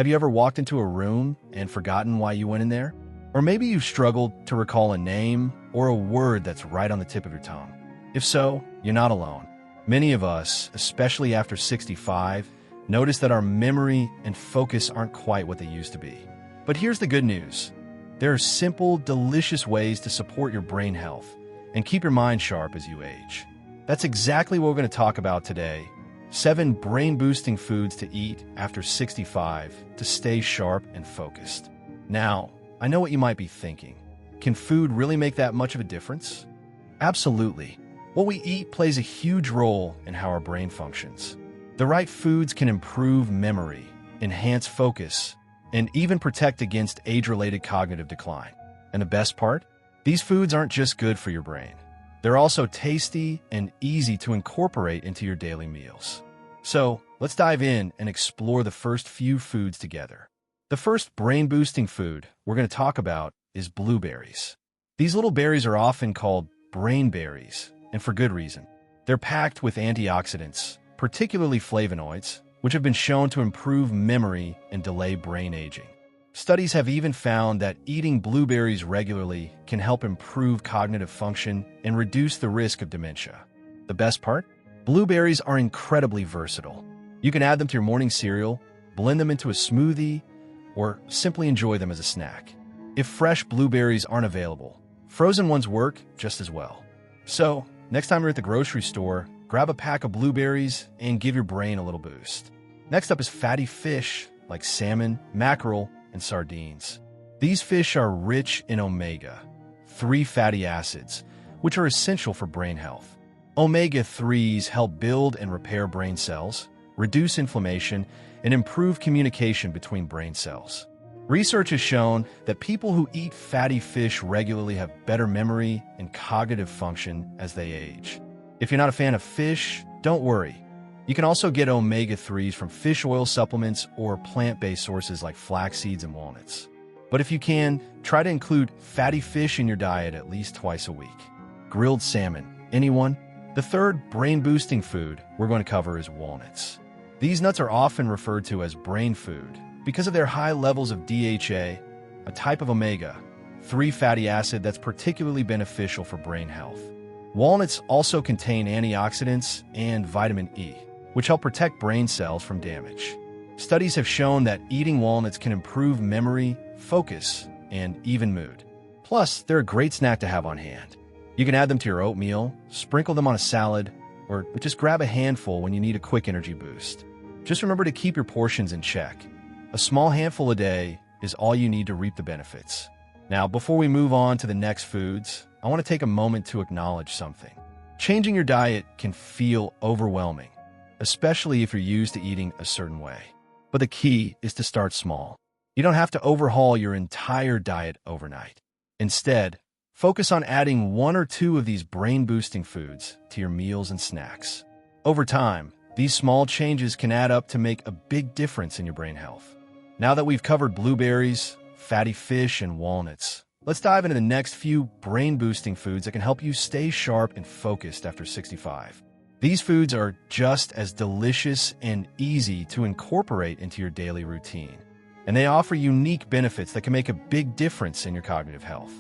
Have you ever walked into a room and forgotten why you went in there? Or maybe you've struggled to recall a name or a word that's right on the tip of your tongue. If so, you're not alone. Many of us, especially after 65, notice that our memory and focus aren't quite what they used to be. But here's the good news. There are simple, delicious ways to support your brain health and keep your mind sharp as you age. That's exactly what we're going to talk about today. 7 brain-boosting foods to eat after 65 to stay sharp and focused. Now, I know what you might be thinking. Can food really make that much of a difference? Absolutely. What we eat plays a huge role in how our brain functions. The right foods can improve memory, enhance focus, and even protect against age-related cognitive decline. And the best part? These foods aren't just good for your brain. They're also tasty and easy to incorporate into your daily meals. So, let's dive in and explore the first few foods together. The first brain-boosting food we're going to talk about is blueberries. These little berries are often called brain berries, and for good reason. They're packed with antioxidants, particularly flavonoids, which have been shown to improve memory and delay brain aging. Studies have even found that eating blueberries regularly can help improve cognitive function and reduce the risk of dementia. The best part? Blueberries are incredibly versatile. You can add them to your morning cereal, blend them into a smoothie, or simply enjoy them as a snack. If fresh blueberries aren't available, frozen ones work just as well. So, next time you're at the grocery store, grab a pack of blueberries and give your brain a little boost. Next up is fatty fish like salmon, mackerel, and sardines. These fish are rich in omega-3 fatty acids, which are essential for brain health. Omega-3s help build and repair brain cells, reduce inflammation, and improve communication between brain cells. Research has shown that people who eat fatty fish regularly have better memory and cognitive function as they age. If you're not a fan of fish, don't worry. You can also get omega-3s from fish oil supplements or plant-based sources like flax seeds and walnuts. But if you can, try to include fatty fish in your diet at least twice a week. Grilled salmon. Anyone? The third brain-boosting food we're going to cover is walnuts. These nuts are often referred to as brain food because of their high levels of DHA, a type of omega-3 fatty acid that's particularly beneficial for brain health. Walnuts also contain antioxidants and vitamin E, which help protect brain cells from damage. Studies have shown that eating walnuts can improve memory, focus, and even mood. Plus, they're a great snack to have on hand. You can add them to your oatmeal, sprinkle them on a salad, or just grab a handful when you need a quick energy boost. Just remember to keep your portions in check. A small handful a day is all you need to reap the benefits. Now, before we move on to the next foods, I want to take a moment to acknowledge something. Changing your diet can feel overwhelming, especially if you're used to eating a certain way. But the key is to start small. You don't have to overhaul your entire diet overnight. Instead, focus on adding 1 or 2 of these brain-boosting foods to your meals and snacks. Over time, these small changes can add up to make a big difference in your brain health. Now that we've covered blueberries, fatty fish, and walnuts, let's dive into the next few brain-boosting foods that can help you stay sharp and focused after 65. These foods are just as delicious and easy to incorporate into your daily routine, and they offer unique benefits that can make a big difference in your cognitive health.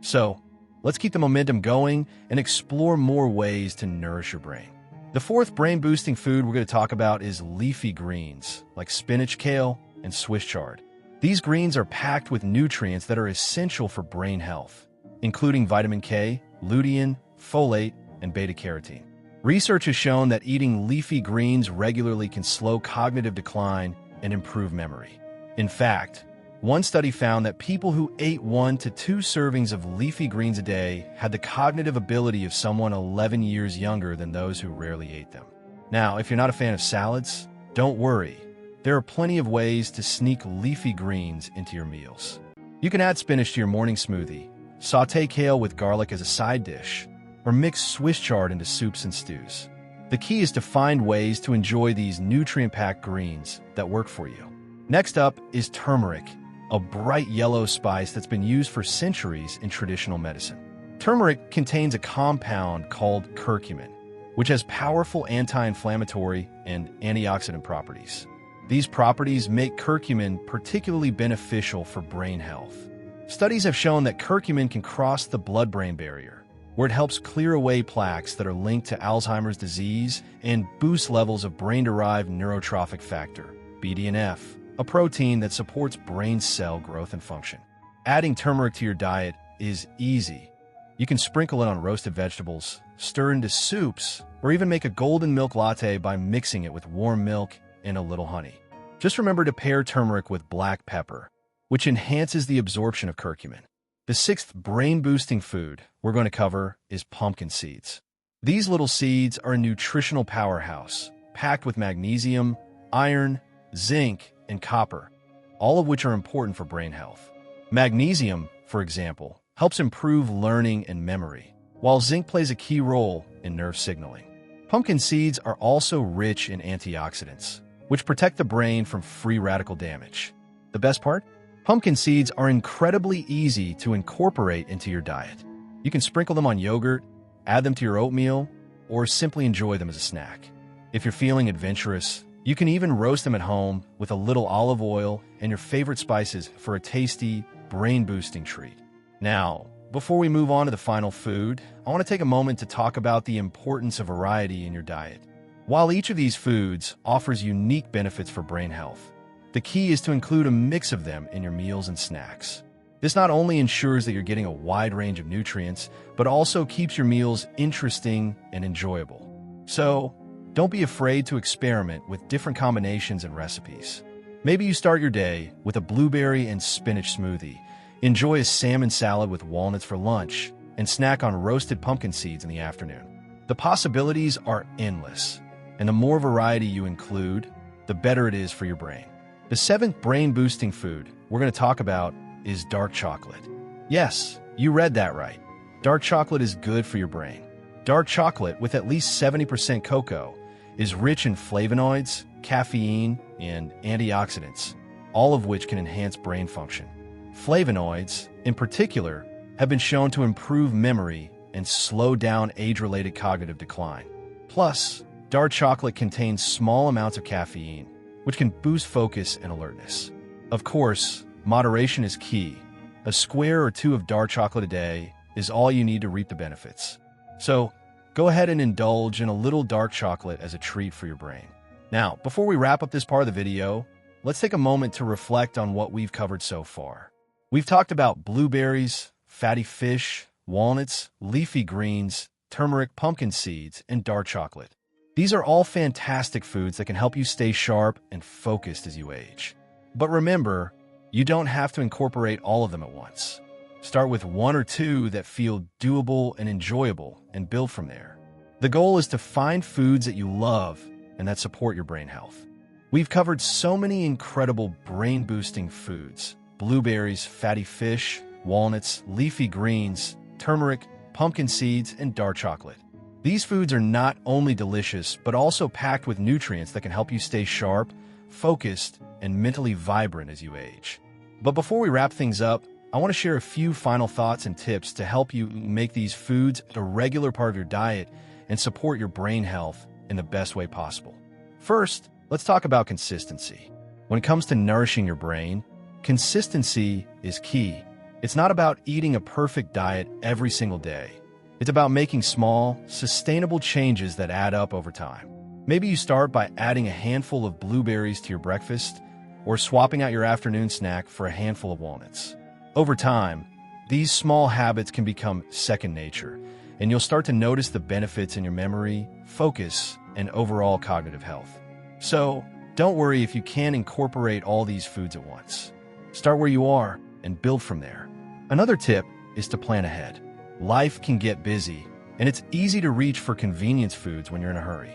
So, let's keep the momentum going and explore more ways to nourish your brain. The fourth brain-boosting food we're going to talk about is leafy greens, like spinach, kale, and Swiss chard. These greens are packed with nutrients that are essential for brain health, including vitamin K, lutein, folate, and beta-carotene. Research has shown that eating leafy greens regularly can slow cognitive decline and improve memory. In fact, one study found that people who ate 1 to 2 servings of leafy greens a day had the cognitive ability of someone 11 years younger than those who rarely ate them. Now, if you're not a fan of salads, don't worry. There are plenty of ways to sneak leafy greens into your meals. You can add spinach to your morning smoothie, sauté kale with garlic as a side dish, or mix Swiss chard into soups and stews. The key is to find ways to enjoy these nutrient-packed greens that work for you. Next up is turmeric, a bright yellow spice that's been used for centuries in traditional medicine. Turmeric contains a compound called curcumin, which has powerful anti-inflammatory and antioxidant properties. These properties make curcumin particularly beneficial for brain health. Studies have shown that curcumin can cross the blood-brain barrier, where it helps clear away plaques that are linked to Alzheimer's disease and boost levels of brain-derived neurotrophic factor, BDNF, a protein that supports brain cell growth and function. Adding turmeric to your diet is easy. You can sprinkle it on roasted vegetables, stir into soups, or even make a golden milk latte by mixing it with warm milk and a little honey. Just remember to pair turmeric with black pepper, which enhances the absorption of curcumin. The sixth brain-boosting food we're going to cover is pumpkin seeds. These little seeds are a nutritional powerhouse, packed with magnesium, iron, zinc, and copper, all of which are important for brain health. Magnesium, for example, helps improve learning and memory, while zinc plays a key role in nerve signaling. Pumpkin seeds are also rich in antioxidants, which protect the brain from free radical damage. The best part? Pumpkin seeds are incredibly easy to incorporate into your diet. You can sprinkle them on yogurt, add them to your oatmeal, or simply enjoy them as a snack. If you're feeling adventurous, you can even roast them at home with a little olive oil and your favorite spices for a tasty, brain-boosting treat. Now, before we move on to the final food, I want to take a moment to talk about the importance of variety in your diet. While each of these foods offers unique benefits for brain health, the key is to include a mix of them in your meals and snacks. This not only ensures that you're getting a wide range of nutrients, but also keeps your meals interesting and enjoyable. So, don't be afraid to experiment with different combinations and recipes. Maybe you start your day with a blueberry and spinach smoothie, enjoy a salmon salad with walnuts for lunch, and snack on roasted pumpkin seeds in the afternoon. The possibilities are endless, and the more variety you include, the better it is for your brain. The seventh brain-boosting food we're going to talk about is dark chocolate. Yes, you read that right. Dark chocolate is good for your brain. Dark chocolate, with at least 70% cocoa, is rich in flavonoids, caffeine, and antioxidants, all of which can enhance brain function. Flavonoids, in particular, have been shown to improve memory and slow down age-related cognitive decline. Plus, dark chocolate contains small amounts of caffeine, which can boost focus and alertness. Of course, moderation is key. A square or two of dark chocolate a day is all you need to reap the benefits. So, go ahead and indulge in a little dark chocolate as a treat for your brain. Now, before we wrap up this part of the video, let's take a moment to reflect on what we've covered so far. We've talked about blueberries, fatty fish, walnuts, leafy greens, turmeric, pumpkin seeds, and dark chocolate. These are all fantastic foods that can help you stay sharp and focused as you age. But remember, you don't have to incorporate all of them at once. Start with one or two that feel doable and enjoyable and build from there. The goal is to find foods that you love and that support your brain health. We've covered so many incredible brain-boosting foods: blueberries, fatty fish, walnuts, leafy greens, turmeric, pumpkin seeds, and dark chocolate. These foods are not only delicious, but also packed with nutrients that can help you stay sharp, focused, and mentally vibrant as you age. But before we wrap things up, I want to share a few final thoughts and tips to help you make these foods a regular part of your diet and support your brain health in the best way possible. First, let's talk about consistency. When it comes to nourishing your brain, consistency is key. It's not about eating a perfect diet every single day. It's about making small, sustainable changes that add up over time. Maybe you start by adding a handful of blueberries to your breakfast, or swapping out your afternoon snack for a handful of walnuts. Over time, these small habits can become second nature, and you'll start to notice the benefits in your memory, focus, and overall cognitive health. So, don't worry if you can't incorporate all these foods at once. Start where you are and build from there. Another tip is to plan ahead. Life can get busy, and it's easy to reach for convenience foods when you're in a hurry.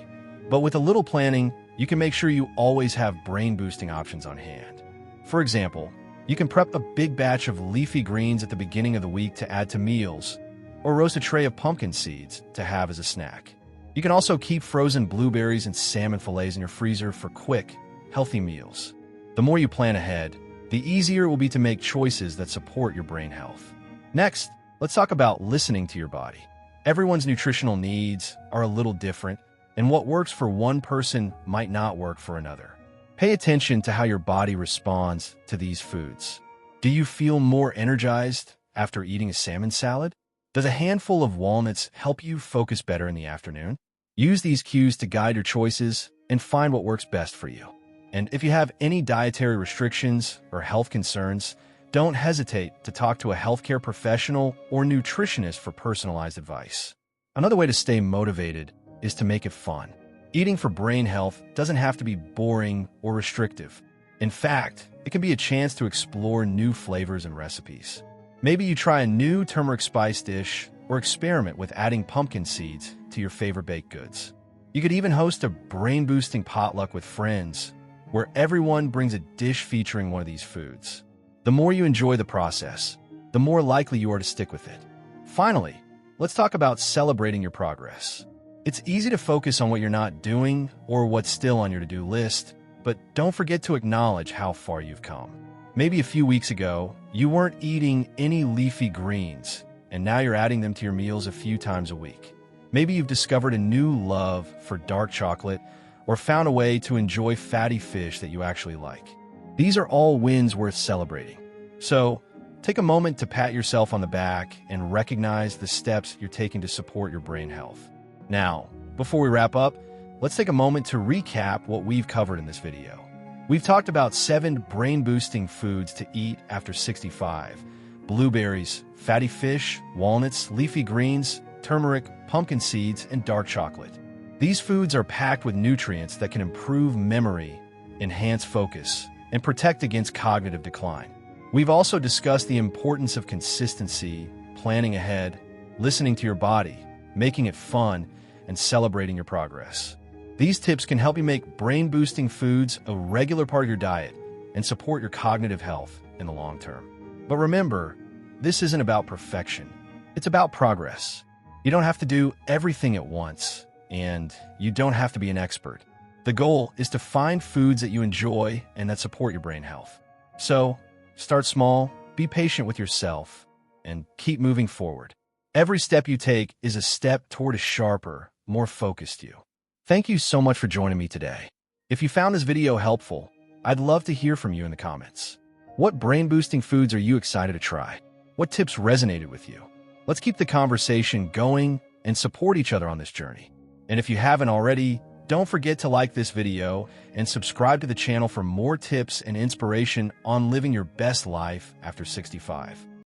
But with a little planning, you can make sure you always have brain-boosting options on hand. For example, you can prep a big batch of leafy greens at the beginning of the week to add to meals, or roast a tray of pumpkin seeds to have as a snack. You can also keep frozen blueberries and salmon fillets in your freezer for quick, healthy meals. The more you plan ahead, the easier it will be to make choices that support your brain health. Next, let's talk about listening to your body. Everyone's nutritional needs are a little different, and what works for one person might not work for another. Pay attention to how your body responds to these foods. Do you feel more energized after eating a salmon salad? Does a handful of walnuts help you focus better in the afternoon? Use these cues to guide your choices and find what works best for you. And if you have any dietary restrictions or health concerns, don't hesitate to talk to a healthcare professional or nutritionist for personalized advice. Another way to stay motivated is to make it fun. Eating for brain health doesn't have to be boring or restrictive. In fact, it can be a chance to explore new flavors and recipes. Maybe you try a new turmeric spice dish or experiment with adding pumpkin seeds to your favorite baked goods. You could even host a brain-boosting potluck with friends where everyone brings a dish featuring one of these foods. The more you enjoy the process, the more likely you are to stick with it. Finally, let's talk about celebrating your progress. It's easy to focus on what you're not doing or what's still on your to-do list, but don't forget to acknowledge how far you've come. Maybe a few weeks ago, you weren't eating any leafy greens, and now you're adding them to your meals a few times a week. Maybe you've discovered a new love for dark chocolate or found a way to enjoy fatty fish that you actually like. These are all wins worth celebrating. So, take a moment to pat yourself on the back and recognize the steps you're taking to support your brain health. Now, before we wrap up, let's take a moment to recap what we've covered in this video. We've talked about 7 brain-boosting foods to eat after 65: blueberries, fatty fish, walnuts, leafy greens, turmeric, pumpkin seeds, and dark chocolate. These foods are packed with nutrients that can improve memory, enhance focus, and protect against cognitive decline. We've also discussed the importance of consistency, planning ahead, listening to your body, making it fun, and celebrating your progress. These tips can help you make brain-boosting foods a regular part of your diet and support your cognitive health in the long term. But remember, this isn't about perfection. It's about progress. You don't have to do everything at once, and you don't have to be an expert. The goal is to find foods that you enjoy and that support your brain health. So, start small, be patient with yourself, and keep moving forward. Every step you take is a step toward a sharper, more focused you. Thank you so much for joining me today. If you found this video helpful, I'd love to hear from you in the comments. What brain-boosting foods are you excited to try? What tips resonated with you? Let's keep the conversation going and support each other on this journey. And if you haven't already, don't forget to like this video and subscribe to the channel for more tips and inspiration on living your best life after 65.